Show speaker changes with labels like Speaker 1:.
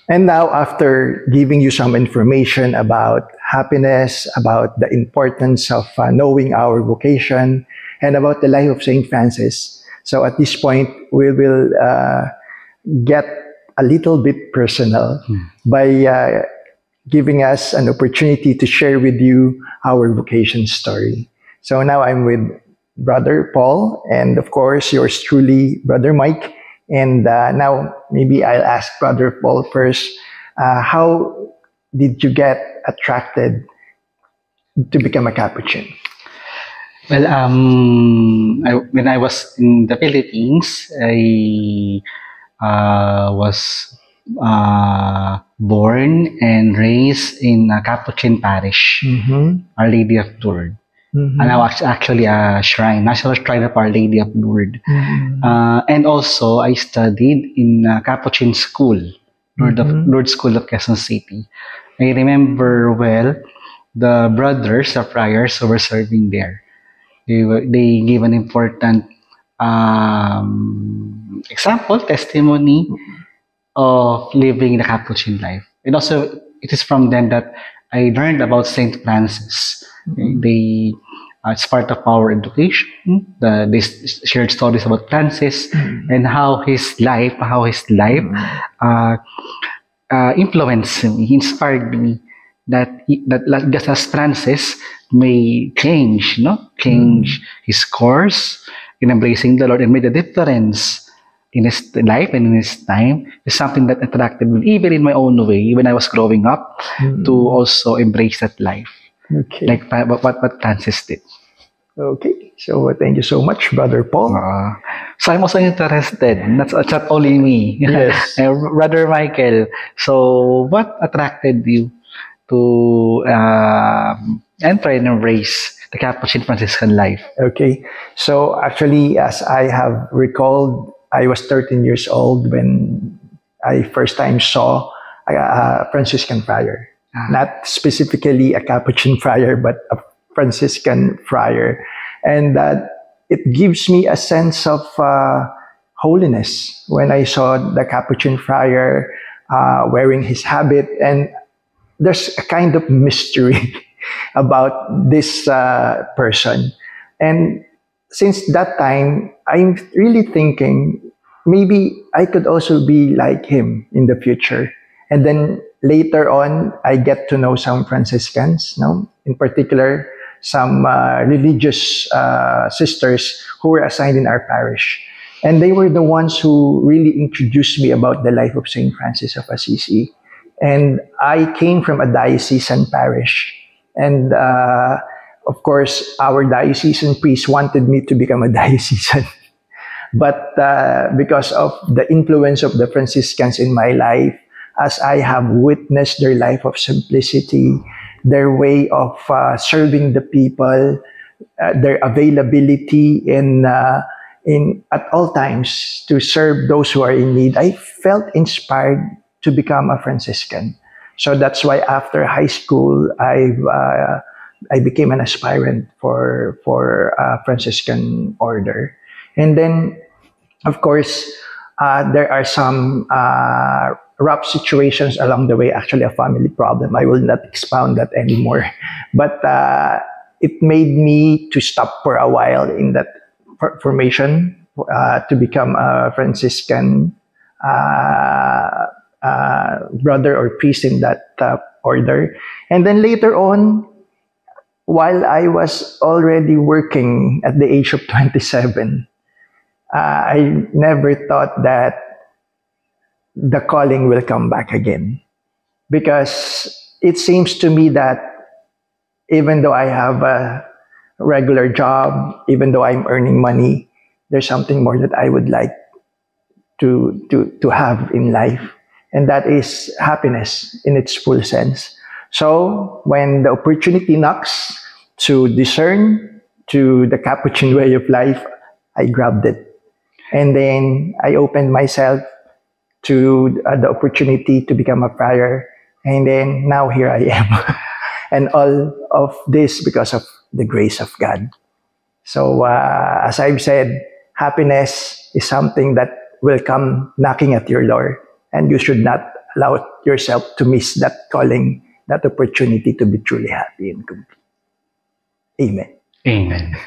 Speaker 1: And now, after giving you some information about happiness, about the importance of knowing our vocation, and about the life of St. Francis, so at this point, we will get a little bit personal by giving us an opportunity to share with you our vocation story. So now I'm with Brother Paul, and of course, yours truly, Brother Mike. And now maybe I'll ask Brother Paul first. How did you get attracted to become a Capuchin?
Speaker 2: Well, when I was in the Philippines, I was born and raised in a Capuchin parish, Our Lady of Lourdes. And I was actually a shrine, National Shrine of Our Lady of Lourdes. And also, I studied in a Capuchin school, Lourdes School of Quezon City. I remember well the brothers, the friars who were serving there. They gave an important example, testimony of living the Capuchin life. And also, it is from them that I learned about Saint Francis. They, it's part of our education. They shared stories about Francis and how his life influenced me, inspired me. That just as Francis may change his course in embracing the Lord and made a difference in his life and in his time, is something that attracted me, even in my own way, when I was growing up, to also embrace that life, like what Francis did.
Speaker 1: Okay, so thank you so much, Brother Paul.
Speaker 2: So I'm also interested, not only me,
Speaker 1: Yes.
Speaker 2: Brother Michael. So what attracted you to enter and embrace the Capuchin Franciscan life?
Speaker 1: Okay, so actually, as I have recalled, I was 13 years old when I first time saw a Franciscan friar. Not specifically a Capuchin friar, but a Franciscan friar. And it gives me a sense of holiness when I saw the Capuchin friar wearing his habit. And there's a kind of mystery about this person. And since that time, I'm really thinking maybe I could also be like him in the future. And then later on, I get to know some Franciscans, in particular, some religious sisters who were assigned in our parish. And they were the ones who really introduced me about the life of St. Francis of Assisi. And I came from a diocesan parish. And of course, our diocesan priest wanted me to become a diocesan. But because of the influence of the Franciscans in my life, as I have witnessed their life of simplicity, their way of serving the people, their availability in at all times to serve those who are in need, I felt inspired to become a Franciscan. So that's why after high school, I became an aspirant for Franciscan order. And then, of course, there are some rough situations along the way, actually a family problem. I will not expound that anymore. But it made me to stop for a while in that formation to become a Franciscan brother or priest in that order. And then later on, while I was already working at the age of 27, I never thought that the calling will come back again. Because it seems to me that even though I have a regular job, even though I'm earning money, there's something more that I would like to have in life. And that is happiness in its full sense. So when the opportunity knocks to discern to the Capuchin way of life, I grabbed it. And then I opened myself to the opportunity to become a friar. And then now here I am. And all of this because of the grace of God. So as I've said, happiness is something that will come knocking at your door. And you should not allow yourself to miss that calling, that opportunity to be truly happy and complete. Amen.
Speaker 2: Amen.